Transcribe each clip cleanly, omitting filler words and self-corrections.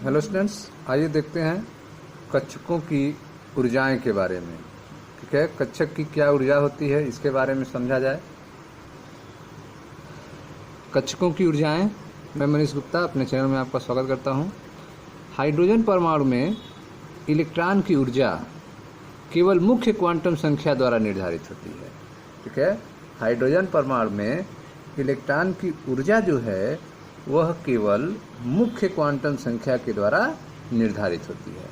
Hello students, आइए देखते हैं कक्षकों की ऊर्जाएं के बारे में। ठीक है, कक्षक की क्या ऊर्जा होती है इसके बारे में समझा जाए। कक्षकों की ऊर्जाएं। मैं मनीष गुप्ता अपने चैनल में आपका स्वागत करता हूं। हाइड्रोजन परमाणु में इलेक्ट्रॉन की ऊर्जा केवल मुख्य क्वांटम संख्या द्वारा निर्धारित होती है। ठीक है, हाइड्रोजन परमाणु में इलेक्ट्रॉन की ऊर्जा जो है वह केवल मुख्य क्वांटम संख्या के द्वारा निर्धारित होती है।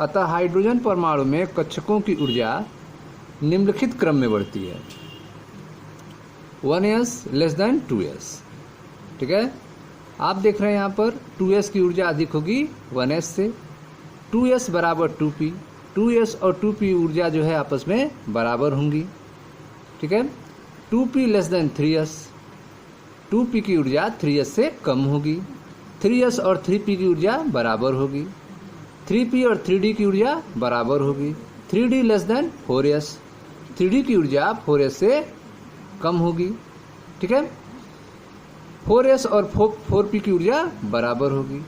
अतः हाइड्रोजन परमाणु में कक्षकों की ऊर्जा निम्नलिखित क्रम में बढ़ती है। 1s less than 2s। ठीक है, आप देख रहे हैं यहाँ पर 2s की ऊर्जा अधिक होगी 1s से। 2s बराबर 2p, 2s और 2p ऊर्जा जो है आपस में बराबर होंगी। ठीक है, 2p less than 3s, 2p की ऊर्जा 3s से कम होगी। 3s और 3p की ऊर्जा बराबर होगी। 3p और 3d की ऊर्जा बराबर होगी। 3d less than 4s, 3d की ऊर्जा 4s से कम होगी। ठीक है, 4s और 4p की ऊर्जा बराबर होगी।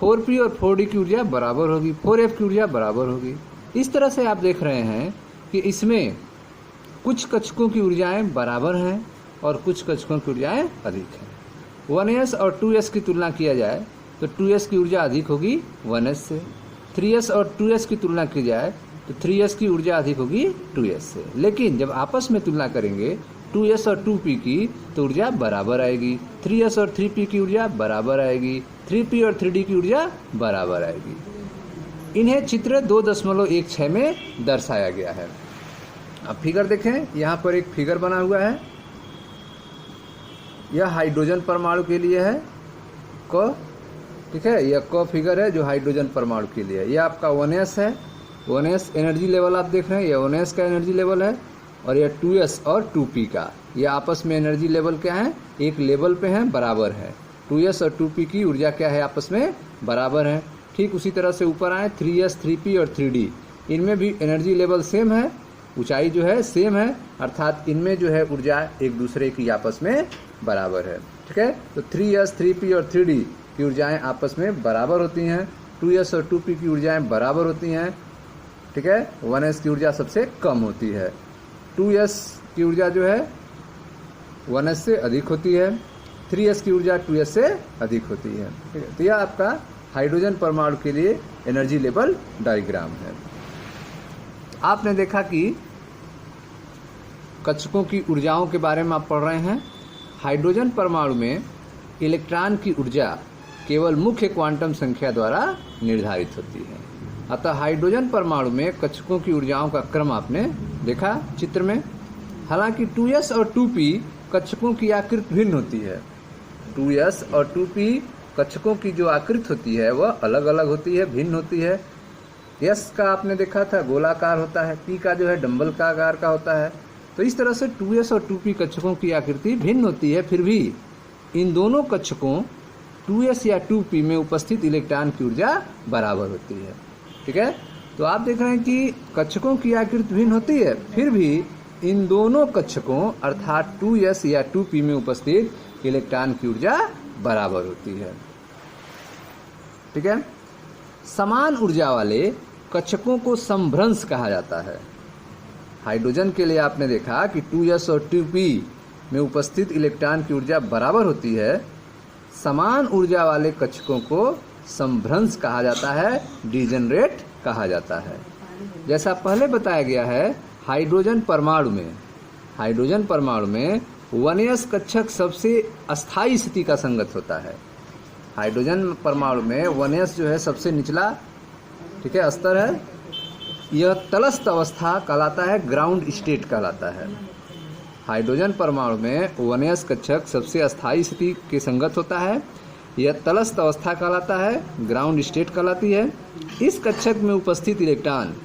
4p और 4d की ऊर्जा बराबर होगी। 4f की ऊर्जा बराबर होगी। इस तरह से आप देख रहे हैं कि इसमें कुछ कक्षकों की ऊर्जाएं बराबर हैं और कुछ कक्षकों की ऊर्जाएं अधिक हैं। 1s और 2s की तुलना किया जाए तो 2s की ऊर्जा अधिक होगी 1s से। 3s और 2s की तुलना की जाए तो 3s की ऊर्जा अधिक होगी 2s से। लेकिन जब आपस में तुलना करेंगे 2s और 2p की तो ऊर्जा बराबर आएगी। 3s और 3p की ऊर्जा बराबर आएगी। 3p और 3d की ऊर्जा बराबर आएगी। इन्हें चित्र 2.16 में दर्शाया गया है। अब फिगर देखें, यहाँ पर एक फिगर बना हुआ है। यह हाइड्रोजन परमाणु के लिए है क। ठीक है, यह क फिगर है जो हाइड्रोजन परमाणु के लिए है। यह आपका 1s है। 1s एनर्जी लेवल आप देख रहे हैं, यह 1s का एनर्जी लेवल है। और यह 2s और 2p का, यह आपस में एनर्जी लेवल क्या है, एक लेवल पे हैं, बराबर है। 2s और 2p की ऊर्जा क्या है, आपस में बराबर है। ठीक उसी तरह से ऊपर आए 3s, 3p और 3d, इनमें भी एनर्जी लेवल सेम है, ऊंचाई जो है सेम है, अर्थात इनमें जो है ऊर्जा एक दूसरे की आपस में बराबर है। ठीक है, तो 3s, 3p और 3d की ऊर्जाएं आपस में बराबर होती हैं। 2s और 2p की ऊर्जाएं बराबर होती हैं। ठीक है, 1s की ऊर्जा सबसे कम होती है। 2s की ऊर्जा जो है 1s से अधिक होती है। 3s की ऊर्जा 2s से अधिक होती है। ठीक है, तो यह आपका हाइड्रोजन परमाणु के लिए एनर्जी लेवल डायग्राम है। आपने देखा कि कक्षकों की ऊर्जाओं के बारे में आप पढ़ रहे हैं। हाइड्रोजन परमाणु में इलेक्ट्रॉन की ऊर्जा केवल मुख्य क्वांटम संख्या द्वारा निर्धारित होती है। अतः हाइड्रोजन परमाणु में कक्षकों की ऊर्जाओं का क्रम आपने देखा चित्र में। हालांकि 2s और 2p कक्षकों की आकृति भिन्न होती है। 2s और 2p कक्षकों की जो आकृति होती है वह अलग अलग होती है, भिन्न होती है। s का आपने देखा था गोलाकार होता है, p का जो है डंबल का आकार का होता है। तो इस तरह से 2s और 2p कक्षकों की आकृति भिन्न होती है, फिर भी इन दोनों कक्षकों 2s या 2p में उपस्थित इलेक्ट्रॉन की ऊर्जा बराबर होती है। ठीक है, तो आप देख रहे हैं कि कक्षकों की आकृति भिन्न होती है, फिर भी इन दोनों कक्षकों अर्थात 2s या 2p में उपस्थित इलेक्ट्रॉन की ऊर्जा बराबर होती है। ठीक है, समान ऊर्जा वाले कक्षकों को समभ्रंश कहा जाता है। हाइड्रोजन के लिए आपने देखा कि 2s और 2p में उपस्थित इलेक्ट्रॉन की ऊर्जा बराबर होती है। समान ऊर्जा वाले कक्षकों को समभ्रंश कहा जाता है, डिजेनरेट कहा जाता है। जैसा पहले बताया गया है, हाइड्रोजन परमाणु में 1s कक्षक सबसे अस्थायी स्थिति का संगत होता है। हाइड्रोजन परमाणु में 1s जो है सबसे निचला, ठीक है, स्तर है। यह तलस्थ अवस्था कहलाता है, ग्राउंड स्टेट कहलाता है। हाइड्रोजन परमाणु में 1s कक्षक सबसे अस्थायी स्थिति के संगत होता है। यह तलस्थ अवस्था कहलाता है, ग्राउंड स्टेट कहलाती है। इस कक्षक में उपस्थित इलेक्ट्रॉन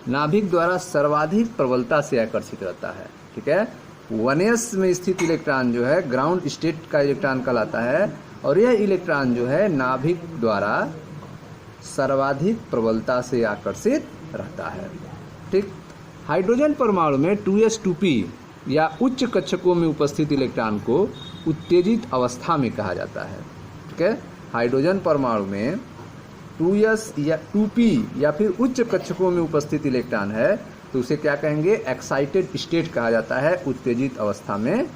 नाभिक द्वारा सर्वाधिक प्रबलता से आकर्षित रहता है। ठीक है, 1s में स्थित इलेक्ट्रॉन जो है ग्राउंड स्टेट का इलेक्ट्रॉन कहलाता है और यह इलेक्ट्रॉन जो है नाभिक द्वारा सर्वाधिक प्रबलता से आकर्षित रहता है। ठीक, हाइड्रोजन परमाणु में 2s 2p या उच्च कक्षकों में उपस्थित इलेक्ट्रॉन को उत्तेजित अवस्था में कहा जाता है। ठीक है, हाइड्रोजन परमाणु में 2s या 2p या फिर उच्च कक्षकों में उपस्थित इलेक्ट्रॉन है तो उसे क्या कहेंगे, एक्साइटेड स्टेट कहा जाता है, उत्तेजित अवस्था में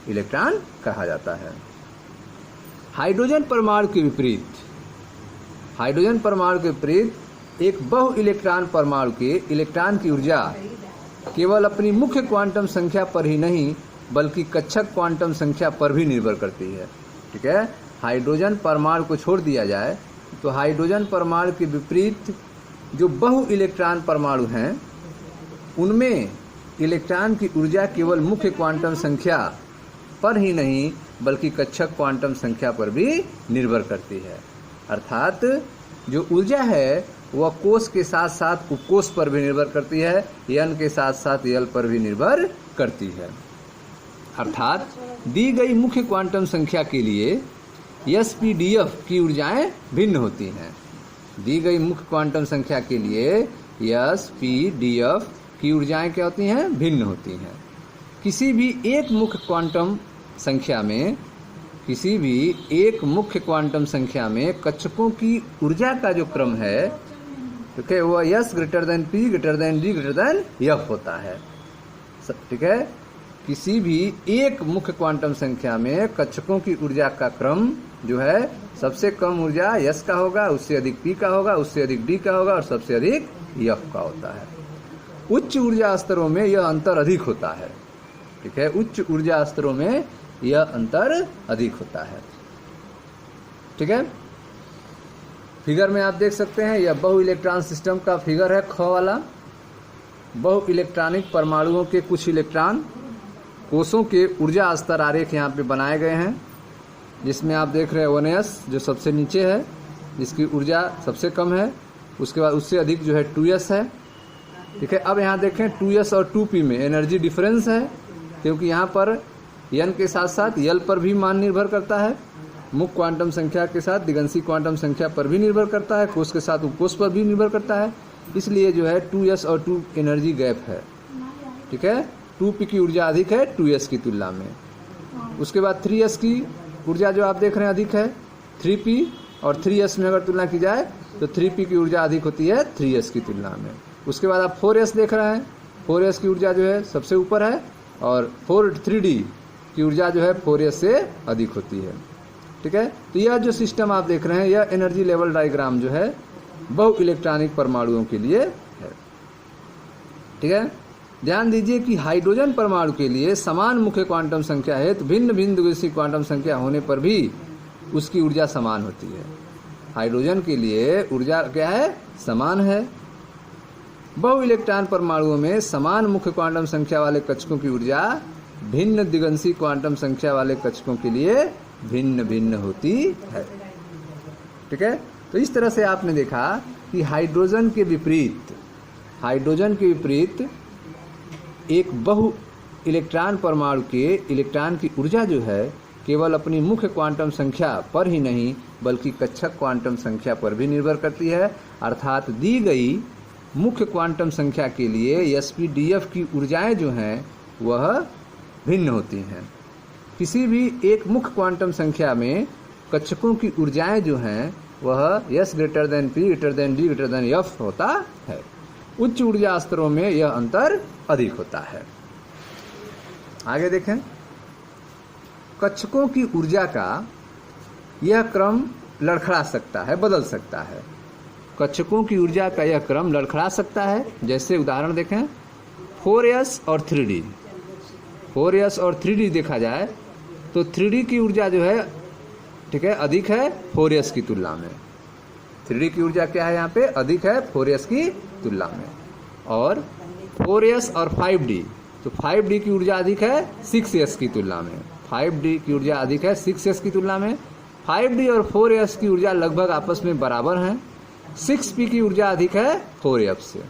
इलेक्ट्रॉन कहा जाता है। हाइड्रोजन परमाणु के विपरीत, हाइड्रोजन परमाणु के विपरीत एक बहु इलेक्ट्रॉन परमाणु के इलेक्ट्रॉन की ऊर्जा केवल अपनी मुख्य क्वांटम संख्या पर ही नहीं बल्कि कक्षक क्वांटम संख्या पर भी निर्भर करती है। ठीक है, हाइड्रोजन परमाणु को छोड़ दिया जाए तो हाइड्रोजन परमाणु के विपरीत जो बहु इलेक्ट्रॉन परमाणु हैं उनमें इलेक्ट्रॉन की ऊर्जा केवल मुख्य क्वांटम संख्या पर ही नहीं बल्कि कक्षक क्वांटम संख्या पर भी निर्भर करती है। अर्थात जो ऊर्जा है वह कोष के साथ साथ उपकोष पर भी निर्भर करती है, यन के साथ साथ यल पर भी निर्भर करती है। अर्थात दी गई मुख्य क्वांटम संख्या के लिए SpDF की ऊर्जाएं भिन्न होती हैं। दी गई मुख्य क्वांटम संख्या के लिए SpDF की ऊर्जाएं क्या होती हैं, भिन्न होती हैं। किसी भी एक मुख्य क्वांटम संख्या में, किसी भी एक मुख्य क्वांटम संख्या में कक्षकों की ऊर्जा का जो क्रम है ठीक है वह S > P > D > F होता है। ठीक है, किसी भी एक मुख्य क्वांटम संख्या में कक्षकों की ऊर्जा का क्रम जो है सबसे कम ऊर्जा S का होगा, उससे अधिक P का होगा, उससे अधिक D का होगा और सबसे अधिक F का होता है। उच्च ऊर्जा स्तरों में यह अंतर अधिक होता है। ठीक है, उच्च ऊर्जा स्तरों में यह अंतर अधिक होता है। ठीक है, फिगर में आप देख सकते हैं यह बहु इलेक्ट्रॉन सिस्टम का फिगर है, ख वाला। बहु इलेक्ट्रॉनिक परमाणुओं के कुछ इलेक्ट्रॉन कोषों के ऊर्जा स्तर आरेख यहाँ पे बनाए गए हैं, जिसमें आप देख रहे हैं 1s जो सबसे नीचे है, जिसकी ऊर्जा सबसे कम है, उसके बाद उससे अधिक जो है 2s है। ठीक है, अब यहाँ देखें 2s और 2p में एनर्जी डिफरेंस है, क्योंकि यहाँ पर n के साथ साथ यल पर भी मान निर्भर करता है, मुख्य क्वांटम संख्या के साथ दिगंशी क्वांटम संख्या पर भी निर्भर करता है, कोष के साथ उपकोष पर भी निर्भर करता है, इसलिए जो है 2s और 2 एनर्जी गैप है। ठीक है, 2p की ऊर्जा अधिक है 2s की तुलना में। उसके बाद 3s की ऊर्जा जो आप देख रहे हैं अधिक है 3p, और 3s में अगर तुलना की जाए तो 3p की ऊर्जा अधिक होती है 3s की तुलना में। उसके बाद आप 4s देख रहे हैं, 4s की ऊर्जा जो है सबसे ऊपर है और 3d की ऊर्जा जो है 4s से अधिक होती है। ठीक है, तो यह जो सिस्टम आप देख रहे हैं यह एनर्जी लेवल डायग्राम जो है बहु इलेक्ट्रॉनिक परमाणुओं के लिए है। ठीक है, ध्यान दीजिए कि हाइड्रोजन परमाणु के लिए समान मुख्य क्वांटम संख्या है तो भिन्न भिन्न द्विगुणित क्वांटम संख्या होने पर भी उसकी ऊर्जा समान होती है। हाइड्रोजन के लिए ऊर्जा क्या है, समान है। बहु इलेक्ट्रॉन परमाणुओं में समान मुख्य क्वांटम संख्या वाले कक्षकों की ऊर्जा भिन्न दिगंशी क्वांटम संख्या वाले कक्षकों के लिए भिन्न भिन्न होती है। ठीक है, तो इस तरह से आपने देखा कि हाइड्रोजन के विपरीत एक बहु इलेक्ट्रॉन परमाणु के इलेक्ट्रॉन की ऊर्जा जो है केवल अपनी मुख्य क्वांटम संख्या पर ही नहीं बल्कि कक्षक क्वांटम संख्या पर भी निर्भर करती है। अर्थात दी गई मुख्य क्वांटम संख्या के लिए SpDF की ऊर्जाएं जो हैं वह भिन्न होती हैं। किसी भी एक मुख्य क्वांटम संख्या में कक्षकों की ऊर्जाएं जो हैं वह S > P > D > F होता है। उच्च ऊर्जा स्तरों में यह अंतर अधिक होता है। आगे देखें, कक्षकों की ऊर्जा का यह क्रम लड़खड़ा सकता है, बदल सकता है। कक्षकों की ऊर्जा का यह क्रम लड़खड़ा सकता है। जैसे उदाहरण देखें 4s और 3d। 4s और 3d देखा जाए तो 3d की ऊर्जा जो है ठीक है अधिक है 4s की तुलना में। 3d की ऊर्जा क्या है यहाँ पे, अधिक है 4s की तुलना में। और 4s और 5d, तो 5d की ऊर्जा अधिक है 6s की तुलना में। 5d की ऊर्जा अधिक है 6s की तुलना में। 5d और 4s की ऊर्जा लगभग आपस में बराबर हैं। 6p की ऊर्जा अधिक है 4f से।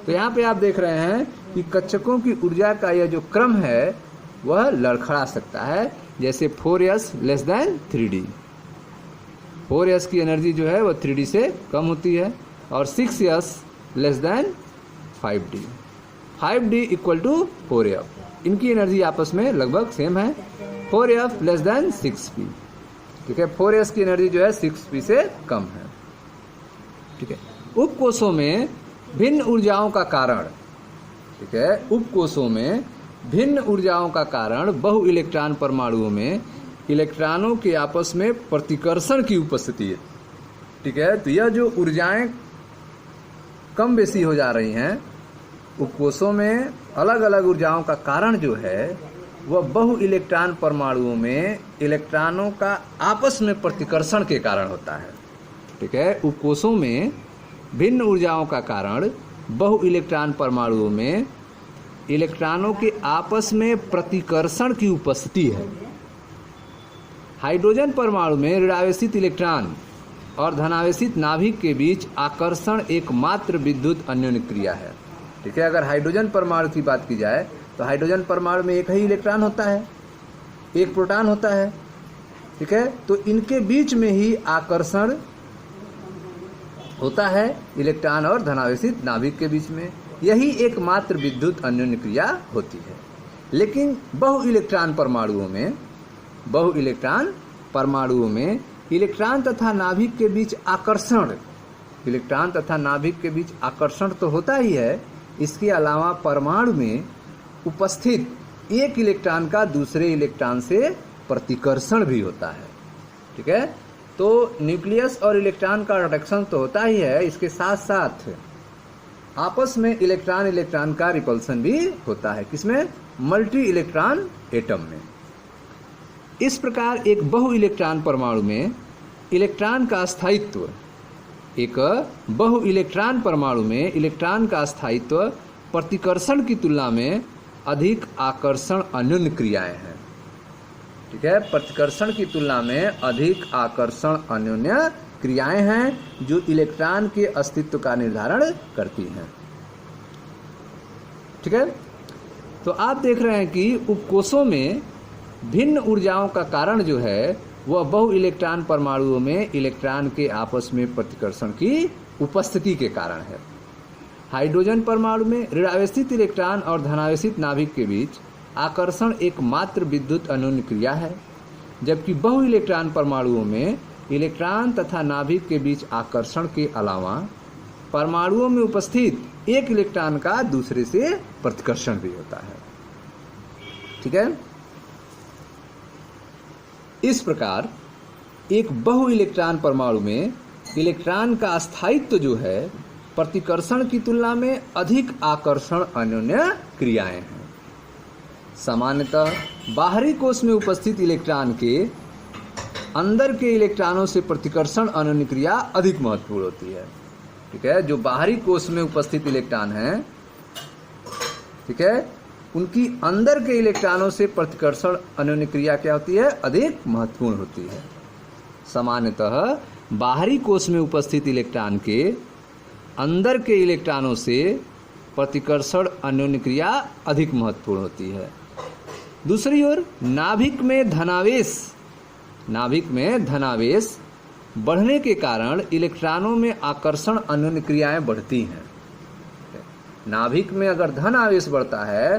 तो यहाँ पे आप देख रहे हैं कि कक्षकों की ऊर्जा का यह जो क्रम है वह लड़खड़ा सकता है। जैसे 4s less than 3d, 4s की एनर्जी जो है वह 3d से कम होती है, और 6s less than 5d, 5d equal to 4f। इनकी एनर्जी आपस में लगभग सेम है। 4f less than 6p। ठीक है, 4s की एनर्जी जो है 6p से कम है। ठीक है। उपकोषों में भिन्न ऊर्जाओं का कारण, ठीक है, उपकोषों में भिन्न ऊर्जाओं का कारण बहु इलेक्ट्रॉन परमाणुओं में इलेक्ट्रॉनों के आपस में प्रतिकर्षण की उपस्थिति है। ठीक है, तो यह जो ऊर्जाएं कम बेसी हो जा रही हैं उपकोषों में, अलग अलग ऊर्जाओं का कारण जो है वह बहु इलेक्ट्रॉन परमाणुओं में इलेक्ट्रॉनों का आपस में प्रतिकर्षण के कारण होता है। ठीक है, उपकोषों में भिन्न ऊर्जाओं का कारण बहु इलेक्ट्रॉन परमाणुओं में इलेक्ट्रॉनों के आपस में प्रतिकर्षण की उपस्थिति है। हाइड्रोजन परमाणु में ऋणावेशित इलेक्ट्रॉन और धनावेशित नाभिक के बीच आकर्षण एकमात्र विद्युत अन्योन्य क्रिया है। ठीक है, अगर हाइड्रोजन परमाणु की बात की जाए तो हाइड्रोजन परमाणु में एक ही इलेक्ट्रॉन होता है, एक प्रोटॉन होता है। ठीक है, तो इनके बीच में ही आकर्षण होता है इलेक्ट्रॉन और धनावेशित नाभिक के बीच में, यही एकमात्र विद्युत अन्योन्य क्रिया होती है। लेकिन बहु इलेक्ट्रॉन परमाणुओं में इलेक्ट्रॉन तथा नाभिक के बीच आकर्षण, इलेक्ट्रॉन तथा नाभिक के बीच आकर्षण तो होता ही है, इसके अलावा परमाणु में उपस्थित एक इलेक्ट्रॉन का दूसरे इलेक्ट्रॉन से प्रतिकर्षण भी होता है। ठीक है, तो न्यूक्लियस और इलेक्ट्रॉन का अट्रैक्शन तो होता ही है, इसके साथ साथ आपस में इलेक्ट्रॉन का रिपल्सन भी होता है। किसमें? मल्टी इलेक्ट्रॉन एटम में। इस प्रकार एक बहु इलेक्ट्रॉन परमाणु में इलेक्ट्रॉन का स्थायित्व, एक बहु इलेक्ट्रॉन परमाणु में इलेक्ट्रॉन का स्थायित्व प्रतिकर्षण की तुलना में अधिक आकर्षण अन्योन्य क्रियाएं हैं। ठीक है, प्रतिकर्षण की तुलना में अधिक आकर्षण अन्योन्य क्रियाएं हैं जो इलेक्ट्रॉन के अस्तित्व का निर्धारण करती हैं। ठीक है, तो आप देख रहे हैं कि उपकोषों में भिन्न ऊर्जाओं का कारण जो है वह बहु इलेक्ट्रॉन परमाणुओं में इलेक्ट्रॉन के आपस में प्रतिकर्षण की उपस्थिति के कारण है। हाइड्रोजन परमाणु में ऋणावेशित इलेक्ट्रॉन और धनावेशित नाभिक के बीच आकर्षण एकमात्र विद्युत अन्योन्य क्रिया है, जबकि बहु इलेक्ट्रॉन परमाणुओं में इलेक्ट्रॉन तथा नाभिक के बीच आकर्षण के अलावा परमाणुओं में उपस्थित एक इलेक्ट्रॉन का दूसरे से प्रतिकर्षण भी होता है। ठीक है, इस प्रकार एक बहु इलेक्ट्रॉन परमाणु में इलेक्ट्रॉन का स्थायित्व जो है प्रतिकर्षण की तुलना में अधिक आकर्षण अन्योन्य क्रियाएं हैं। सामान्यतः बाहरी कोश में उपस्थित इलेक्ट्रॉन के अंदर के इलेक्ट्रॉनों से प्रतिकर्षण अन्योन्य क्रिया अधिक महत्वपूर्ण होती है। ठीक है, जो बाहरी कोश में उपस्थित इलेक्ट्रॉन हैं, ठीक है, उनकी अंदर के इलेक्ट्रॉनों से प्रतिकर्षण अन्योन्य क्रिया क्या होती है? अधिक महत्वपूर्ण होती है। सामान्यतः बाहरी कोश में उपस्थित इलेक्ट्रॉन के अंदर के इलेक्ट्रॉनों से प्रतिकर्षण अन्योन्य क्रिया अधिक महत्वपूर्ण होती है। दूसरी ओर नाभिक में धनावेश बढ़ने के कारण इलेक्ट्रॉनों में आकर्षण अन्योन्य क्रियाएं बढ़ती हैं। नाभिक में अगर धन आवेश बढ़ता है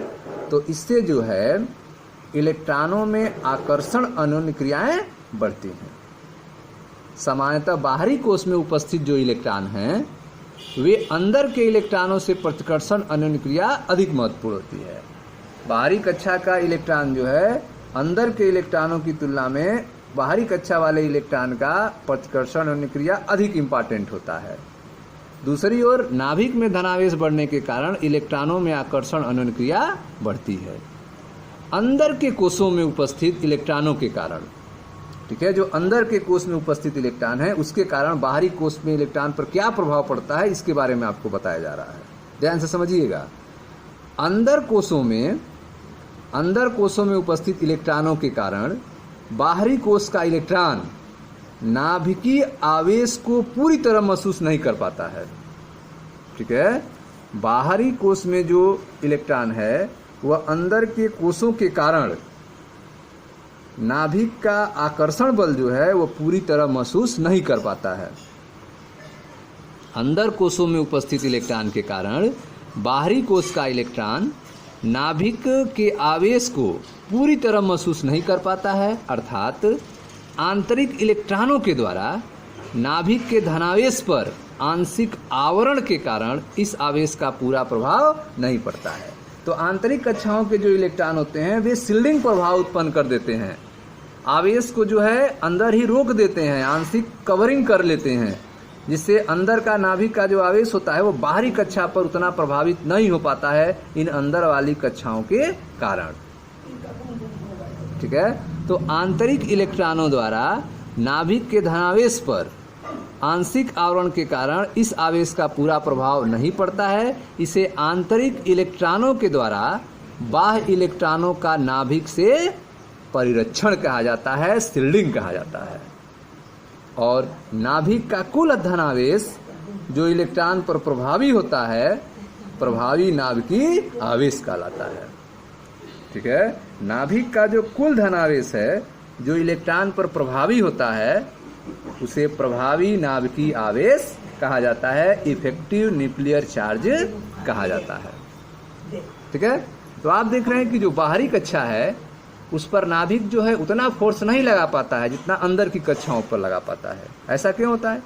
तो इससे जो है इलेक्ट्रॉनों में आकर्षण अन्योन्य क्रियाएं बढ़ती हैं। सामान्यतः बाहरी कोश में उपस्थित जो इलेक्ट्रॉन हैं वे अंदर के इलेक्ट्रॉनों से प्रतिकर्षण अन्योन्य क्रिया अधिक महत्वपूर्ण होती है। बाहरी कक्षा का इलेक्ट्रॉन जो है अंदर के इलेक्ट्रॉनों की तुलना में बाहरी कक्षा वाले इलेक्ट्रॉन का प्रतिकर्षण अन्योन्य क्रिया अधिक इम्पॉर्टेंट होता है। दूसरी ओर नाभिक में धनावेश बढ़ने के कारण इलेक्ट्रॉनों में आकर्षण अन्योन्य क्रिया बढ़ती है अंदर के कोषों में उपस्थित इलेक्ट्रॉनों के कारण। ठीक है, जो अंदर के कोष में उपस्थित इलेक्ट्रॉन है उसके कारण बाहरी कोष में इलेक्ट्रॉन पर क्या प्रभाव पड़ता है इसके बारे में आपको बताया जा रहा है। ध्यान से समझिएगा। अंदर कोषों में उपस्थित इलेक्ट्रॉनों के कारण बाहरी कोष का इलेक्ट्रॉन नाभिकीय आवेश को पूरी तरह महसूस नहीं कर पाता है। ठीक है, बाहरी कोष में जो इलेक्ट्रॉन है वह अंदर के कोषों के कारण नाभिक का आकर्षण बल जो है वह पूरी तरह महसूस नहीं कर पाता है। अंदर कोषों में उपस्थित इलेक्ट्रॉन के कारण बाहरी कोष का इलेक्ट्रॉन नाभिक के आवेश को पूरी तरह महसूस नहीं कर पाता है, अर्थात आंतरिक इलेक्ट्रॉनों के द्वारा नाभिक के धनावेश पर आंशिक आवरण के कारण इस आवेश का पूरा प्रभाव नहीं पड़ता है। तो आंतरिक कक्षाओं के जो इलेक्ट्रॉन होते हैं वे शील्डिंग प्रभाव उत्पन्न कर देते हैं, आवेश को जो है अंदर ही रोक देते हैं, आंशिक कवरिंग कर लेते हैं, जिससे अंदर का नाभिक का जो आवेश होता है वो बाहरी कक्षा पर उतना प्रभावित नहीं हो पाता है इन अंदर वाली कक्षाओं के कारण। ठीक है, तो आंतरिक इलेक्ट्रॉनों द्वारा नाभिक के धनावेश पर आंशिक आवरण के कारण इस आवेश का पूरा प्रभाव नहीं पड़ता है। इसे आंतरिक इलेक्ट्रॉनों के द्वारा बाह्य इलेक्ट्रॉनों का नाभिक से परिरक्षण कहा जाता है, शील्डिंग कहा जाता है। और नाभिक का कुल धनावेश जो इलेक्ट्रॉन पर प्रभावी होता है प्रभावी नाभिकी आवेश कहलाता है। ठीक है, नाभिक का जो कुल धनावेश है जो इलेक्ट्रॉन पर प्रभावी होता है उसे प्रभावी नाभिकी आवेश कहा जाता है, इफेक्टिव न्यूक्लियर चार्ज कहा जाता है। ठीक है, तो आप देख रहे हैं कि जो बाहरी कक्षा है उस पर नाभिक जो है उतना फोर्स नहीं लगा पाता है जितना अंदर की कक्षाओं पर लगा पाता है। ऐसा क्यों होता है?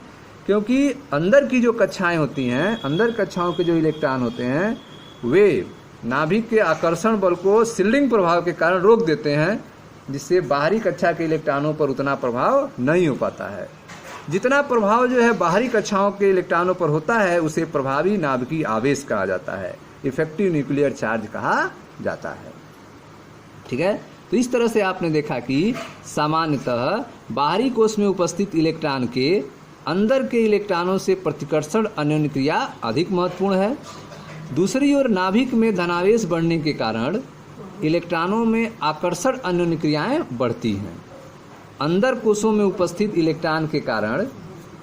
क्योंकि अंदर की जो कक्षाएं होती हैं, अंदर कक्षाओं के जो इलेक्ट्रॉन होते हैं वे नाभिक के आकर्षण बल को शील्डिंग प्रभाव के कारण रोक देते हैं, जिससे बाहरी कक्षा के इलेक्ट्रॉनों पर उतना प्रभाव नहीं हो पाता है। जितना प्रभाव जो है बाहरी कक्षाओं के इलेक्ट्रॉनों पर होता है उसे प्रभावी नाभिकी आवेश कहा जाता है, इफेक्टिव न्यूक्लियर चार्ज कहा जाता है। ठीक है, तो इस तरह से आपने देखा कि सामान्यतः बाहरी कोश में उपस्थित इलेक्ट्रॉन के अंदर के इलेक्ट्रॉनों से प्रतिकर्षण अन्योन्य क्रिया अधिक महत्वपूर्ण है। दूसरी ओर नाभिक में धनावेश बढ़ने के कारण इलेक्ट्रॉनों में आकर्षण अन्योन्य क्रियाएं बढ़ती हैं। अंदर कोशों में उपस्थित इलेक्ट्रॉन के कारण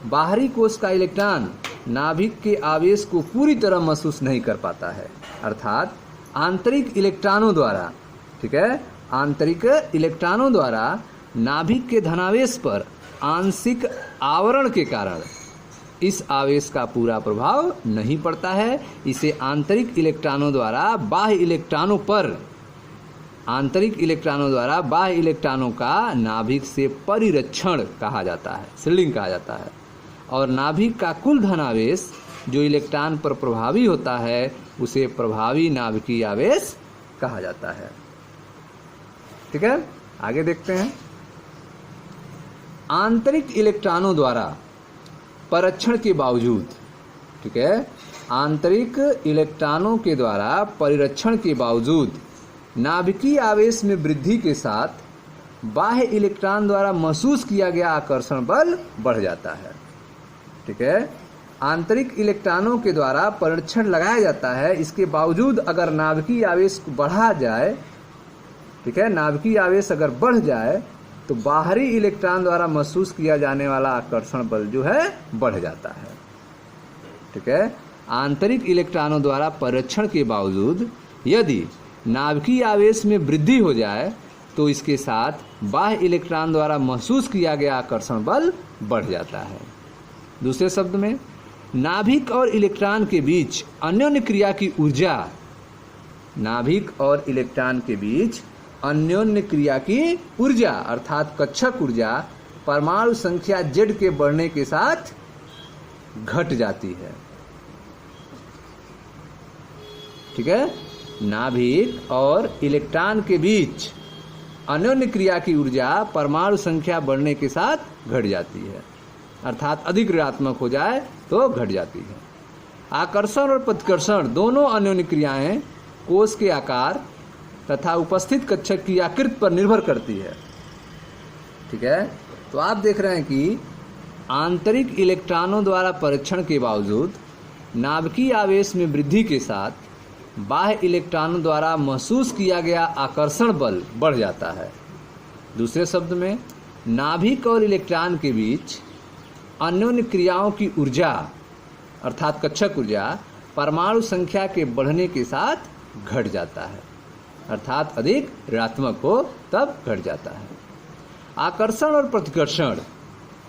बाहरी कोश का इलेक्ट्रॉन नाभिक के आवेश को पूरी तरह महसूस नहीं कर पाता है, अर्थात आंतरिक इलेक्ट्रॉनों द्वारा, ठीक है, आंतरिक इलेक्ट्रॉनों द्वारा नाभिक के धनावेश पर आंशिक आवरण के कारण इस आवेश का पूरा प्रभाव नहीं पड़ता है। इसे आंतरिक इलेक्ट्रॉनों द्वारा बाह्य इलेक्ट्रॉनों पर, आंतरिक इलेक्ट्रॉनों द्वारा बाह्य इलेक्ट्रॉनों का नाभिक से परिरक्षण कहा जाता है, शील्डिंग कहा जाता है। और नाभिक का कुल धनावेश जो इलेक्ट्रॉन पर प्रभावी होता है उसे प्रभावी नाभिकीय आवेश कहा जाता है। ठीक है, आगे देखते हैं। आंतरिक इलेक्ट्रॉनों द्वारा परिरक्षण के बावजूद, ठीक है, आंतरिक इलेक्ट्रॉनों के द्वारा परिरक्षण के बावजूद नाभिकीय आवेश में वृद्धि के साथ बाह्य इलेक्ट्रॉन द्वारा महसूस किया गया आकर्षण बल बढ़ जाता है। ठीक है, आंतरिक इलेक्ट्रॉनों के द्वारा परिरक्षण लगाया जाता है, इसके बावजूद अगर नाभिकीय आवेश बढ़ा जाए, ठीक है, नाभिकीय आवेश अगर बढ़ जाए तो बाहरी इलेक्ट्रॉन द्वारा महसूस किया जाने वाला आकर्षण बल जो है बढ़ जाता है। ठीक है, आंतरिक इलेक्ट्रॉनों द्वारा परिरक्षण के बावजूद यदि नाभिकीय आवेश में वृद्धि हो जाए तो इसके साथ बाह्य इलेक्ट्रॉन द्वारा महसूस किया गया आकर्षण बल बढ़ जाता है। दूसरे शब्द में नाभिक और इलेक्ट्रॉन के बीच अन्योन्य क्रिया की ऊर्जा, नाभिक और इलेक्ट्रॉन के बीच अन्योन्य क्रिया की ऊर्जा अर्थात कक्षक ऊर्जा परमाणु संख्या Z के बढ़ने के साथ घट जाती है। ठीक है, नाभिक और इलेक्ट्रॉन के बीच अन्योन्य क्रिया की ऊर्जा परमाणु संख्या बढ़ने के साथ घट जाती है, अर्थात अधिक ऋणात्मक हो जाए तो घट जाती है। आकर्षण और प्रतिकर्षण दोनों अन्योन्य क्रियाएं कोश के आकार तथा उपस्थित कक्षक की आकृति पर निर्भर करती है। ठीक है, तो आप देख रहे हैं कि आंतरिक इलेक्ट्रॉनों द्वारा परीक्षण के बावजूद नाभिकीय आवेश में वृद्धि के साथ बाह्य इलेक्ट्रॉनों द्वारा महसूस किया गया आकर्षण बल बढ़ जाता है। दूसरे शब्द में नाभिक और इलेक्ट्रॉन के बीच अन्योन्य क्रियाओं की ऊर्जा अर्थात कक्षक ऊर्जा परमाणु संख्या के बढ़ने के साथ घट जाता है, अर्थात अधिक ऋणात्मक हो तब घट जाता है। आकर्षण और प्रतिकर्षण,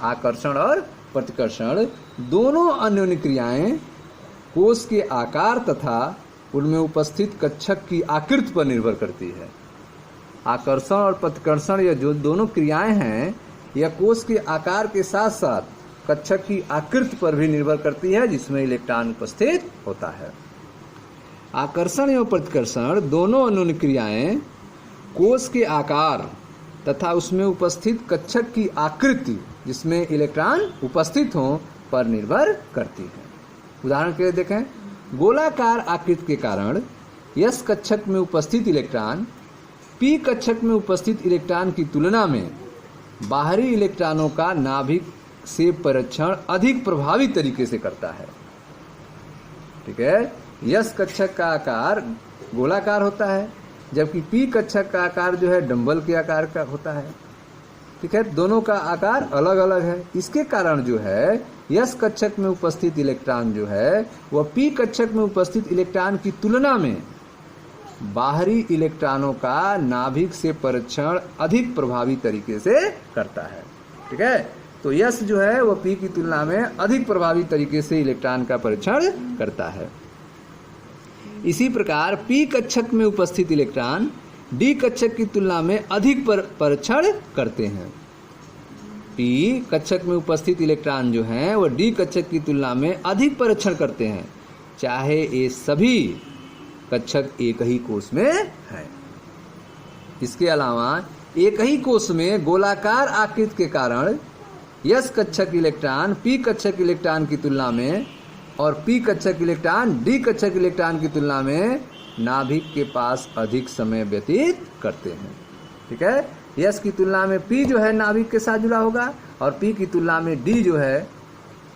आकर्षण और प्रतिकर्षण दोनों अन्योन्य क्रियाएं कोश के आकार तथा उनमें उपस्थित कक्षक की आकृति पर निर्भर करती है। आकर्षण और प्रतिकर्षण यह जो दोनों क्रियाएं हैं यह कोश के आकार के साथ साथ कक्षक की आकृति पर भी निर्भर करती है जिसमें इलेक्ट्रॉन उपस्थित होता है। आकर्षण एवं प्रतिकर्षण दोनों अन्योन्य क्रियाएं कोश के आकार तथा उसमें उपस्थित कक्षक की आकृति जिसमें इलेक्ट्रॉन उपस्थित हों पर निर्भर करती है। उदाहरण के लिए देखें, गोलाकार आकृति के कारण S कक्षक में उपस्थित इलेक्ट्रॉन P कक्षक में उपस्थित इलेक्ट्रॉन की तुलना में बाहरी इलेक्ट्रॉनों का नाभिक से परीक्षण अधिक प्रभावी तरीके से करता है। ठीक है, S कक्षक का आकार गोलाकार होता है जबकि P कक्षक का आकार जो है डंबल के आकार का होता है। ठीक है, दोनों का आकार अलग अलग है। इसके कारण जो है S कक्षक में उपस्थित इलेक्ट्रॉन जो है वह P कक्षक में उपस्थित इलेक्ट्रॉन की तुलना में बाहरी इलेक्ट्रॉनों का नाभिक से परीक्षण अधिक प्रभावी तरीके से करता है। ठीक है, तो S जो है वह P की तुलना में अधिक प्रभावी तरीके से इलेक्ट्रॉन का परीक्षण करता है। इसी प्रकार P कक्षक में उपस्थित इलेक्ट्रॉन D कक्षक की तुलना में अधिक परीक्षण करते हैं। P कक्षक में उपस्थित इलेक्ट्रॉन जो हैं वह D कक्षक की तुलना में अधिक परीक्षण करते हैं, चाहे ये सभी कक्षक एक ही कोश में है। इसके अलावा एक ही कोश में गोलाकार आकृति के कारण S कक्षक इलेक्ट्रॉन P कक्षक इलेक्ट्रॉन की तुलना में और P कक्षक इलेक्ट्रॉन D कक्षक इलेक्ट्रॉन की तुलना में नाभिक के पास अधिक समय व्यतीत करते हैं। ठीक है, S की तुलना में P जो है नाभिक के साथ जुड़ा होगा और P की तुलना में D जो है,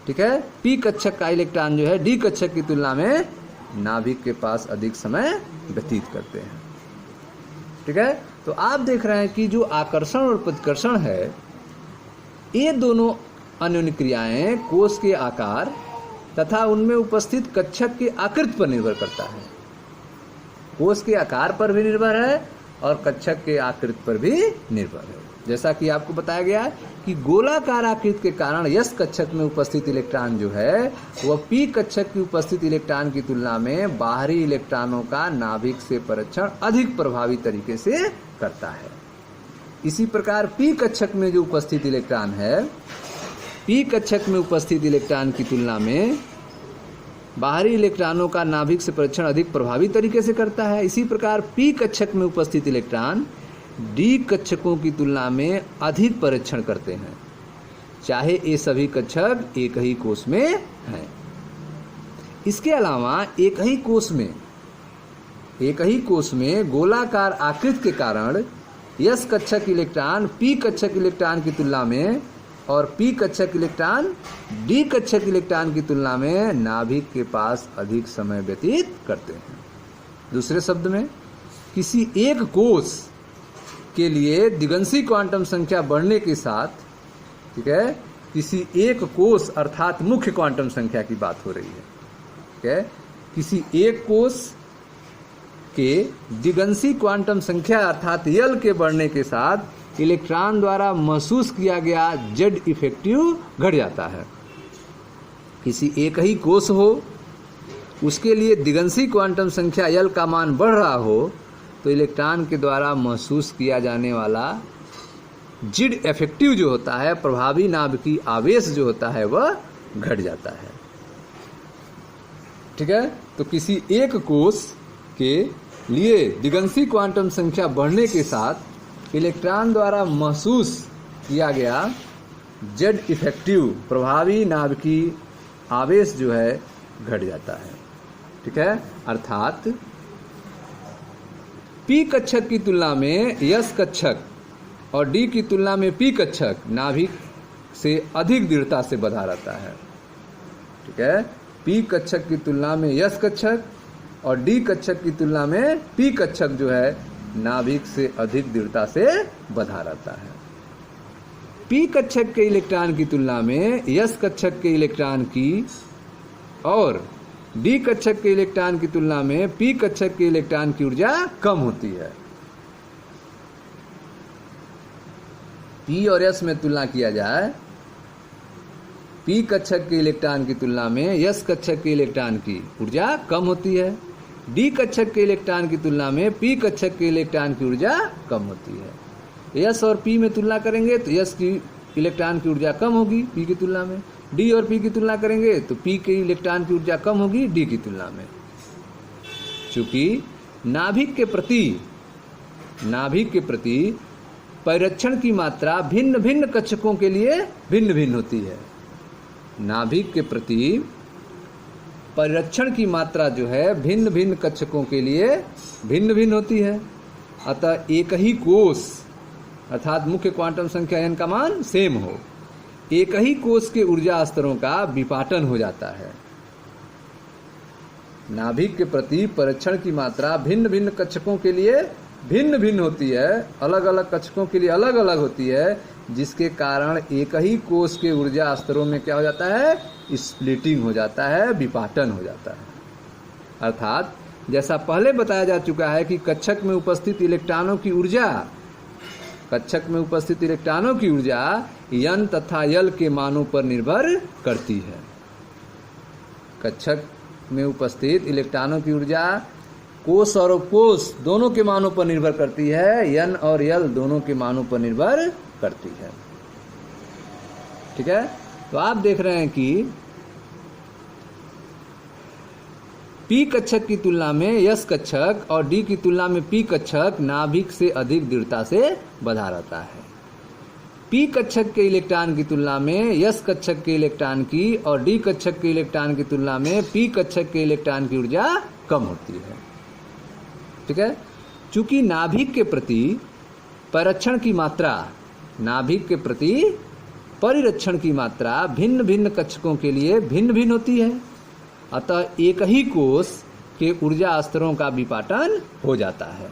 ठीक है, P कक्षक का इलेक्ट्रॉन जो है D कक्षक की तुलना में नाभिक के पास अधिक समय व्यतीत करते हैं। ठीक है, तो आप देख रहे हैं कि जो आकर्षण और प्रतिकर्षण है ये दोनों अन्योन्य क्रियाएं कोश के आकार तथा उनमें उपस्थित कक्षक की आकृति पर निर्भर करता है। कोश के आकार पर भी निर्भर है और कक्षक के आकृति पर भी निर्भर है। जैसा कि आपको बताया गया कि गोलाकार आकृति के कारण S कक्षक में उपस्थित इलेक्ट्रॉन जो है वह P कक्षक की उपस्थित इलेक्ट्रॉन की तुलना में बाहरी इलेक्ट्रॉनों का नाभिक से परीक्षण अधिक प्रभावी तरीके से करता है। इसी प्रकार P कक्षक में जो उपस्थित इलेक्ट्रॉन है, P कक्षक में उपस्थित इलेक्ट्रॉन की तुलना में बाहरी इलेक्ट्रॉनों का नाभिक से परीक्षण अधिक प्रभावी तरीके से करता है। इसी प्रकार P कक्षक में उपस्थित इलेक्ट्रॉन D कक्षकों की तुलना में अधिक परीक्षण करते हैं, चाहे ये सभी कक्षक एक ही कोश में हैं। इसके अलावा एक ही कोश में गोलाकार आकृति के कारण S कक्षक इलेक्ट्रॉन P कक्षक इलेक्ट्रॉन की तुलना में और P कक्षक इलेक्ट्रॉन D कक्षक इलेक्ट्रॉन की तुलना में नाभिक के पास अधिक समय व्यतीत करते हैं। दूसरे शब्द में, किसी एक कोश के लिए दिगंशी क्वांटम संख्या बढ़ने के साथ, ठीक है, किसी एक कोश अर्थात मुख्य क्वांटम संख्या की बात हो रही है। ठीक है, किसी एक कोश के दिगंशी क्वांटम संख्या अर्थात L के बढ़ने के साथ इलेक्ट्रॉन द्वारा महसूस किया गया Z इफेक्टिव घट जाता है। किसी एक ही कोश हो, उसके लिए दिगंशी क्वांटम संख्या L का मान बढ़ रहा हो तो इलेक्ट्रॉन के द्वारा महसूस किया जाने वाला Z इफेक्टिव जो होता है, प्रभावी नाभिकीय आवेश जो होता है, वह घट जाता है। ठीक है, तो किसी एक कोश के लिए दिगंशी क्वांटम संख्या बढ़ने के साथ इलेक्ट्रॉन द्वारा महसूस किया गया Z इफेक्टिव प्रभावी नाभिकीय आवेश जो है घट जाता है। ठीक है, अर्थात P कक्षक की तुलना में S कक्षक और D की तुलना में P कक्षक नाभिक से अधिक दृढ़ता से बंधा रहता है। ठीक है, P कक्षक की तुलना में S कक्षक और D कक्षक की तुलना में P कक्षक जो है नाभिक से अधिक दृढ़ता से बंधा रहता है। P कक्षक के इलेक्ट्रॉन की तुलना में S कक्षक के इलेक्ट्रॉन की और D कक्षक के इलेक्ट्रॉन की तुलना में P कक्षक के इलेक्ट्रॉन की ऊर्जा कम होती है। P और S में तुलना किया जाए, P कक्षक के इलेक्ट्रॉन की तुलना में S कक्षक के इलेक्ट्रॉन की ऊर्जा कम होती है। D कक्षक के इलेक्ट्रॉन की तुलना में P कक्षक के इलेक्ट्रॉन की ऊर्जा कम होती है। S और P में तुलना करेंगे तो S की इलेक्ट्रॉन की ऊर्जा कम होगी p की तुलना में। d और p की तुलना करेंगे तो p के इलेक्ट्रॉन की ऊर्जा कम होगी d की तुलना में। चूंकि नाभिक के प्रति परिरक्षण की मात्रा भिन्न भिन्न कक्षकों के लिए भिन्न भिन्न होती है। नाभिक के प्रति परिरक्षण की मात्रा जो है भिन्न भिन्न कक्षकों के लिए भिन्न भिन्न होती है। अतः एक ही कोष अर्थात मुख्य क्वांटम संख्या n का मान सेम हो, एक ही कोष के ऊर्जा स्तरों का विपाटन हो जाता है। नाभिक के प्रति परिरक्षण की मात्रा भिन्न भिन्न कक्षकों के लिए भिन्न भिन्न होती है, अलग अलग कक्षकों के लिए अलग अलग होती है, जिसके कारण एक ही कोष के ऊर्जा स्तरों में क्या हो जाता है, स्प्लिटिंग हो जाता है, विपाटन हो जाता है। अर्थात जैसा पहले बताया जा चुका है कि कक्षक में उपस्थित इलेक्ट्रॉनों की ऊर्जा n तथा l के मानों पर निर्भर करती है। कक्षक में उपस्थित इलेक्ट्रॉनों की ऊर्जा कोष और उपकोष दोनों के मानों पर निर्भर करती है, n और l दोनों के मानों पर निर्भर करती है। ठीक है, तो आप देख रहे हैं कि p कक्षक की तुलना में s कक्षक और d की तुलना में p कक्षक नाभिक से अधिक दृढ़ता से बंधा रहता है। p कक्षक के इलेक्ट्रॉन की तुलना में s कक्षक के इलेक्ट्रॉन की और d कक्षक के इलेक्ट्रॉन की तुलना में p कक्षक के इलेक्ट्रॉन की ऊर्जा कम होती है। ठीक है, चूंकि नाभिक के प्रति परिरक्षण की मात्रा भिन्न भिन्न कक्षकों के लिए भिन्न भिन्न होती है, अतः एक ही कोष के ऊर्जा स्तरों का विपाटन हो जाता है।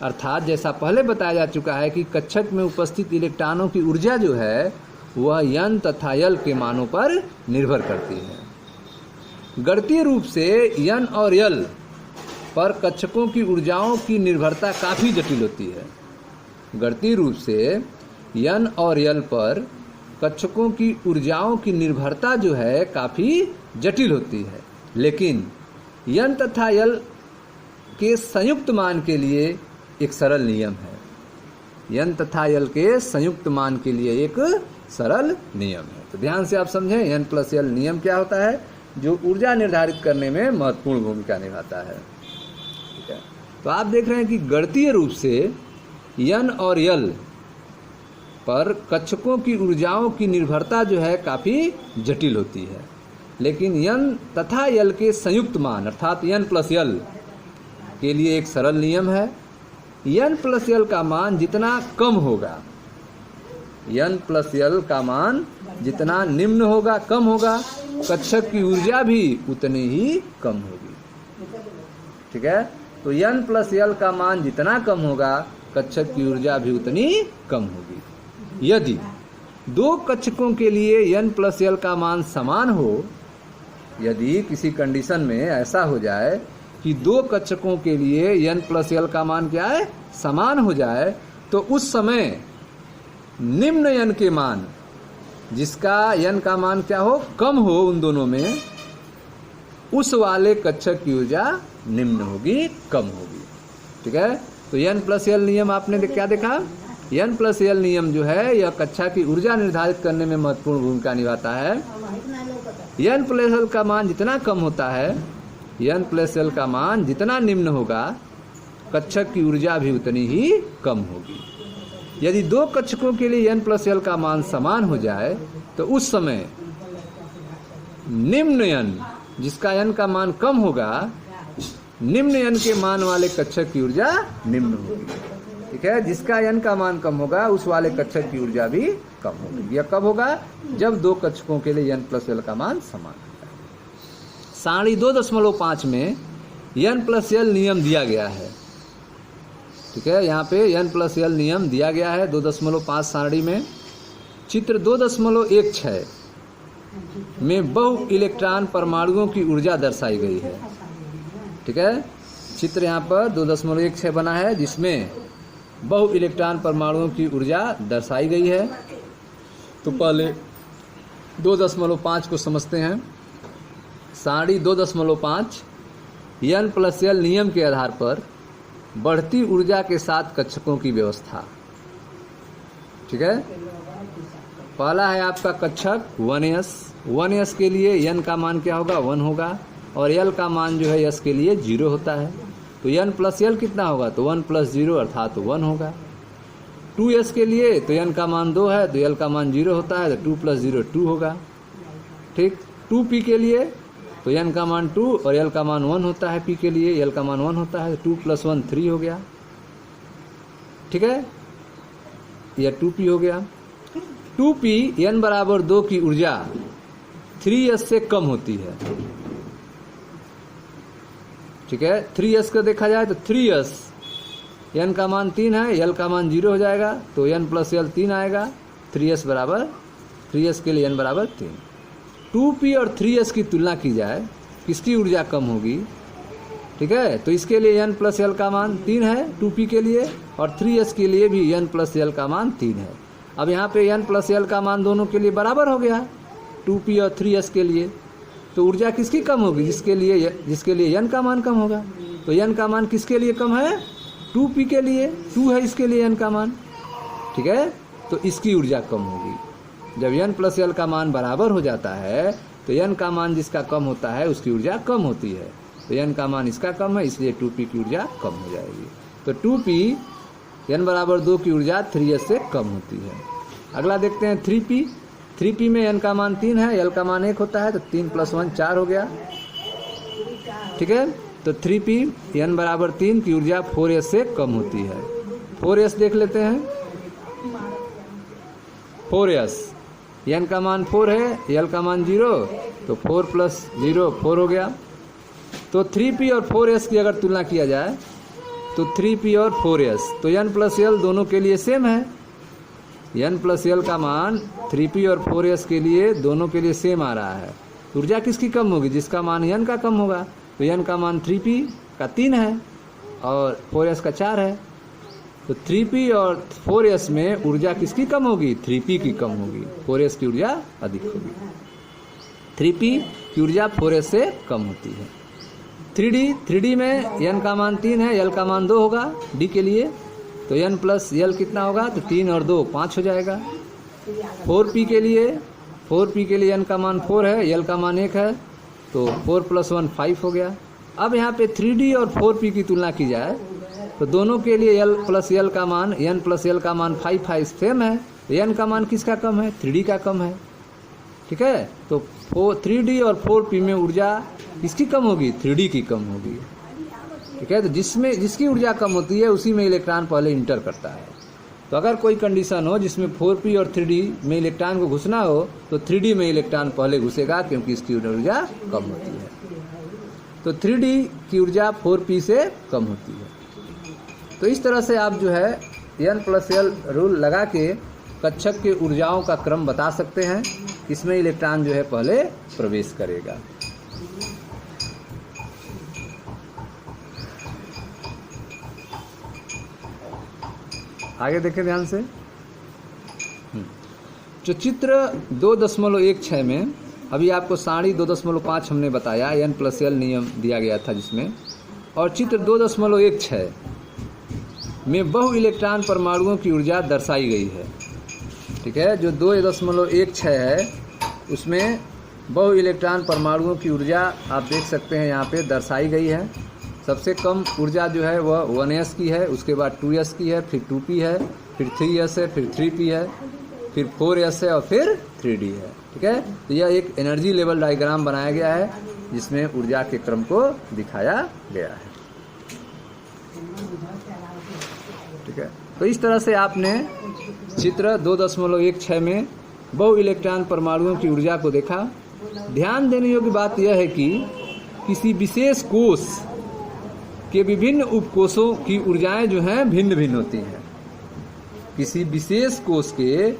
अर्थात जैसा पहले बताया जा चुका है कि कक्षक में उपस्थित इलेक्ट्रॉनों की ऊर्जा जो है वह n तथा l के मानों पर निर्भर करती है। गणितीय रूप से n और l पर कक्षकों की ऊर्जाओं की निर्भरता काफ़ी जटिल होती है। गणितीय रूप से n और l पर कक्षकों की ऊर्जाओं की निर्भरता जो है काफ़ी जटिल होती है, लेकिन n तथा l के संयुक्त मान के लिए एक सरल नियम है। n तथा l के संयुक्त मान के लिए एक सरल नियम है। तो ध्यान से आप समझें n प्लस l नियम क्या होता है, जो ऊर्जा निर्धारित करने में महत्वपूर्ण भूमिका निभाता है। ठीक है, तो आप देख रहे हैं कि गणितीय रूप से n और l पर कक्षकों की ऊर्जाओं की निर्भरता जो है काफ़ी जटिल होती है, लेकिन n तथा l के संयुक्त मान अर्थात n प्लस l के लिए एक सरल नियम है। n प्लस l का मान जितना कम होगा, n प्लस l का मान जितना निम्न होगा, कम होगा, कक्षक की ऊर्जा भी उतनी ही कम होगी। ठीक है, तो n प्लस l का मान जितना कम होगा, कक्षक की ऊर्जा भी उतनी कम होगी। यदि दो कक्षकों के लिए n प्लस l का मान समान हो, यदि किसी कंडीशन में ऐसा हो जाए कि दो कक्षकों के लिए n प्लस l का मान क्या है, समान हो जाए, तो उस समय निम्न n के मान, जिसका n का मान क्या हो, कम हो उन दोनों में, उस वाले कक्षक की ऊर्जा निम्न होगी, कम होगी। ठीक है, तो n प्लस l नियम आपने क्या देखा, n प्लस l नियम जो है यह कक्षा की ऊर्जा निर्धारित करने में महत्वपूर्ण भूमिका निभाता है। n प्लस l का मान जितना कम होता है, n प्लस l का मान जितना निम्न होगा, कक्षक की ऊर्जा भी उतनी ही कम होगी। यदि दो कक्षकों के लिए n प्लस l का मान समान हो जाए, तो उस समय निम्न n, जिसका n का मान कम होगा, निम्न n के मान वाले कक्षक की ऊर्जा निम्न होगी। ठीक है, जिसका n का मान कम होगा, उस वाले कक्षक की ऊर्जा भी कम होगी। यह कब होगा, जब दो कक्षकों के लिए n प्लस l का मान समान होगा। सारणी 2.5 में n प्लस l नियम दिया गया है। ठीक है, यहाँ पे n प्लस l नियम दिया गया है 2.5 सारणी में। चित्र 2.16 में बहु इलेक्ट्रॉन परमाणुओं की ऊर्जा दर्शाई गई है। ठीक है, चित्र यहाँ पर 2.16 बना है, जिसमें बहु इलेक्ट्रॉन परमाणुओं की ऊर्जा दर्शाई गई है। तो पहले 2.5 को समझते हैं। सारणी 2.5 n प्लस l नियम के आधार पर बढ़ती ऊर्जा के साथ कक्षकों की व्यवस्था। ठीक है, पहला है आपका कक्षक 1s के लिए n का मान क्या होगा 1 होगा और l का मान जो है s के लिए 0 होता है। तो n प्लस l कितना होगा तो 1 प्लस 0 अर्थात 1 होगा। 2s के लिए तो n का मान 2 है तो l का मान 0 होता है तो 2 प्लस 0 2 होगा। ठीक। 2p के लिए तो n का मान 2 और l का मान 1 होता है, p के लिए l का मान 1 होता है, 2 प्लस 1 3 हो गया। ठीक है, यह 2p हो गया। 2p n बराबर 2 की ऊर्जा 3s से कम होती है। ठीक है, 3s को देखा जाए तो 3s n का मान 3 है, l का मान 0 हो जाएगा तो n प्लस l 3 आएगा। 3s बराबर 3s के लिए n बराबर 3। 2p और 3s की तुलना की जाए किसकी ऊर्जा कम होगी। ठीक है, तो इसके लिए n प्लस l का मान 3 है 2p के लिए और 3s के लिए भी n प्लस l का मान 3 है। अब यहाँ पे n प्लस l का मान दोनों के लिए बराबर हो गया 2p और 3s के लिए। तो ऊर्जा किसकी कम होगी जिसके लिए n का मान कम होगा। तो n का मान किसके लिए कम है 2p के लिए, 2 है इसके लिए n का मान। ठीक है, तो इसकी ऊर्जा कम होगी। जब n प्लस l का मान बराबर हो जाता है तो n का मान जिसका कम होता है उसकी ऊर्जा कम होती है। तो n का मान इसका कम है इसलिए 2p की ऊर्जा कम हो जाएगी। तो 2p n बराबर 2 की ऊर्जा 3s से कम होती है। अगला देखते हैं 3p। 3p में n का मान 3 है, l का मान 1 होता है तो 3 प्लस 1 4 हो गया। ठीक है, तो 3p n बराबर 3 की ऊर्जा 4s से कम होती है। 4s देख लेते हैं। 4s n का मान 4 है, l का मान 0 तो 4 प्लस 0 4 हो गया। तो 3p और 4s की अगर तुलना किया जाए तो 3p और 4s तो n प्लस l दोनों के लिए सेम है। n प्लस l का मान 3p और 4s के लिए दोनों के लिए सेम आ रहा है। ऊर्जा किसकी कम होगी जिसका मान n का कम होगा। तो n का मान 3p का 3 है और 4s का 4 है। तो 3p और 4s में ऊर्जा किसकी कम होगी 3p की कम होगी, 4s की ऊर्जा अधिक होगी। 3p की ऊर्जा 4s से कम होती है। 3d में n का मान 3 है, l का मान 2 होगा d के लिए। तो n प्लस l कितना होगा तो 3 और 2 5 हो जाएगा। 4p के लिए n का मान 4 है, l का मान 1 है तो 4 प्लस 1 5 हो गया। अब यहाँ पे 3d और 4p की तुलना की जाए तो दोनों के लिए l प्लस l का मान n प्लस l का मान 5 सेम है। तो n का मान किसका कम है 3d का कम है। ठीक है, तो 3d और 4p में ऊर्जा किसकी कम होगी 3d की कम होगी। ठीक है, तो जिसकी ऊर्जा कम होती है उसी में इलेक्ट्रॉन पहले इंटर करता है। तो अगर कोई कंडीशन हो जिसमें 4p और 3d में इलेक्ट्रॉन को घुसना हो तो 3d में इलेक्ट्रॉन पहले घुसेगा क्योंकि इसकी ऊर्जा कम होती है। तो 3d की ऊर्जा 4p से कम होती है। तो इस तरह से आप जो है n प्लस l रूल लगा के कक्षक के ऊर्जाओं का क्रम बता सकते हैं, इसमें इलेक्ट्रॉन जो है पहले प्रवेश करेगा। आगे देखें ध्यान से। जो चित्र 2.16 में अभी आपको साड़ी 2.5 हमने बताया, n प्लस l नियम दिया गया था जिसमें, और चित्र 2.16 में बहु इलेक्ट्रॉन परमाणुओं की ऊर्जा दर्शाई गई है। ठीक है, जो 2.16 है उसमें बहु इलेक्ट्रॉन परमाणुओं की ऊर्जा आप देख सकते हैं यहाँ पे दर्शाई गई है। सबसे कम ऊर्जा जो है वह 1s की है, उसके बाद 2s की है, फिर 2p है, फिर 3s है, फिर 3p है, फिर 4s है और फिर 3d है। ठीक है, तो यह एक एनर्जी लेवल डायग्राम बनाया गया है जिसमें ऊर्जा के क्रम को दिखाया गया है। ठीक है, तो इस तरह से आपने चित्र 2.16 में बहु इलेक्ट्रॉन परमाणुओं की ऊर्जा को देखा। ध्यान देने योग्य बात यह है कि किसी विशेष कोष के विभिन्न उपकोषों की ऊर्जाएं जो हैं भिन्न भिन्न होती हैं। किसी विशेष कोष के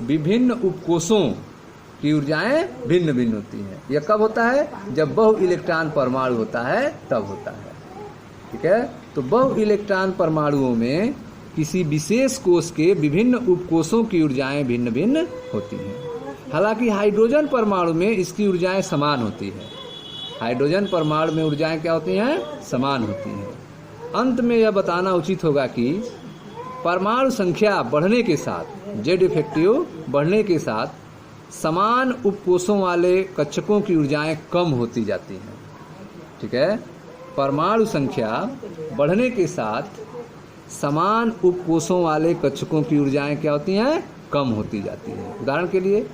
विभिन्न उपकोषों की ऊर्जाएं भिन्न भिन्न होती हैं। यह कब होता है जब बहु इलेक्ट्रॉन परमाणु होता है तब होता है। ठीक है, तो बहु इलेक्ट्रॉन परमाणुओं में किसी विशेष कोष के विभिन्न उपकोषों की ऊर्जाएं भिन्न भिन्न होती हैं। हालांकि हाइड्रोजन परमाणु में इसकी ऊर्जाएं समान होती हैं। हाइड्रोजन परमाणु में ऊर्जाएं क्या होती हैं समान होती हैं। अंत में यह बताना उचित होगा कि परमाणु संख्या बढ़ने के साथ, जेड इफेक्टिव बढ़ने के साथ समान उपकोषों वाले कक्षकों की ऊर्जाएं कम होती जाती हैं। ठीक है, परमाणु संख्या बढ़ने के साथ समान उपकोषों वाले कक्षकों की ऊर्जाएं क्या होती हैं? कम होती जाती हैं। उदाहरण के लिए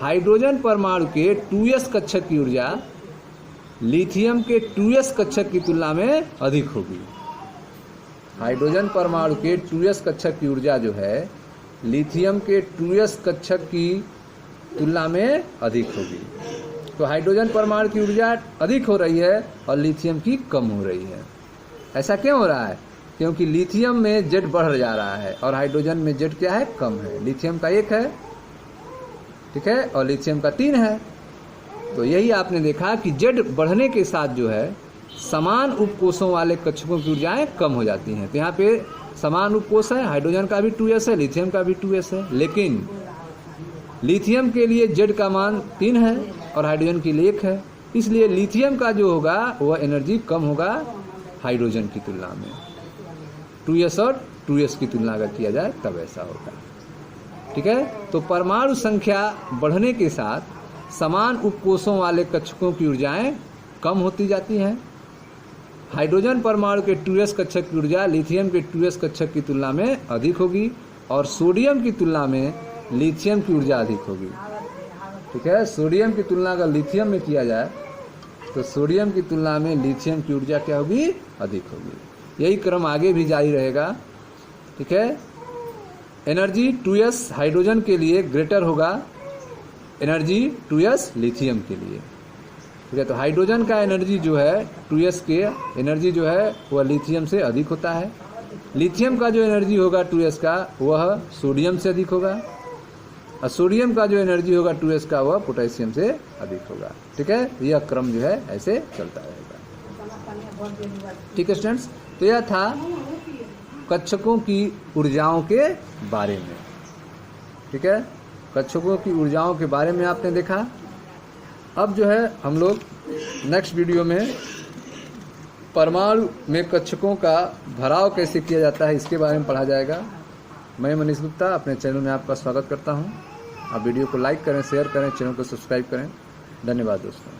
हाइड्रोजन परमाणु के 2s कक्षक की ऊर्जा लिथियम के 2s कक्षक की तुलना में अधिक होगी। हाइड्रोजन परमाणु के 2s कक्षक की ऊर्जा जो है लिथियम के 2s कक्षक की तुलना में अधिक होगी। तो हाइड्रोजन परमाणु की ऊर्जा अधिक हो रही है और लिथियम की कम हो रही है। ऐसा क्यों हो रहा है? क्योंकि लिथियम में जेड बढ़ जा रहा है और हाइड्रोजन में जेड क्या है? कम है। लिथियम का 1 है, ठीक है, और लिथियम का 3 है। तो यही आपने देखा कि जेड बढ़ने के साथ जो है समान उपकोषों वाले कक्षकों की ऊर्जाएं कम हो जाती हैं। तो यहाँ पे समान उपकोष है, हाइड्रोजन का भी 2s है, लिथियम का भी 2s है, लेकिन लिथियम के लिए जेड का मान 3 है और हाइड्रोजन के लिए 1 है। इसलिए लिथियम का जो होगा वह एनर्जी कम होगा हाइड्रोजन की तुलना में। 2s और 2s की तुलना अगर किया जाए तब ऐसा होगा। ठीक है, तो परमाणु संख्या बढ़ने के साथ समान उपकोषों वाले कक्षकों की ऊर्जाएं कम होती जाती हैं। हाइड्रोजन परमाणु के 2s कक्षक की ऊर्जा लिथियम के 2s कक्षक की तुलना में अधिक होगी और सोडियम की तुलना में लिथियम की ऊर्जा अधिक होगी। ठीक है, सोडियम की तुलना अगर लिथियम में किया जाए तो सोडियम की तुलना में लिथियम की ऊर्जा क्या होगी? अधिक होगी। यही क्रम आगे भी जारी रहेगा। ठीक है, एनर्जी 2s हाइड्रोजन के लिए ग्रेटर होगा एनर्जी 2s लिथियम के लिए। ठीक है, तो हाइड्रोजन का एनर्जी जो है 2s के एनर्जी जो है वह लिथियम से अधिक होता है। लिथियम का जो एनर्जी होगा 2s का वह सोडियम से अधिक होगा और सोडियम का जो एनर्जी होगा 2s का वह पोटेशियम से अधिक होगा। ठीक है, यह क्रम जो है ऐसे चलता रहेगा। ठीक है स्टूडेंट्स, तो यह था कक्षकों की ऊर्जाओं के बारे में। ठीक है, कक्षकों की ऊर्जाओं के बारे में आपने देखा। अब जो है हम लोग नेक्स्ट वीडियो में परमाणु में कक्षकों का भराव कैसे किया जाता है इसके बारे में पढ़ा जाएगा। मैं मनीष गुप्ता अपने चैनल में आपका स्वागत करता हूं। आप वीडियो को लाइक करें, शेयर करें, चैनल को सब्सक्राइब करें। धन्यवाद दोस्तों।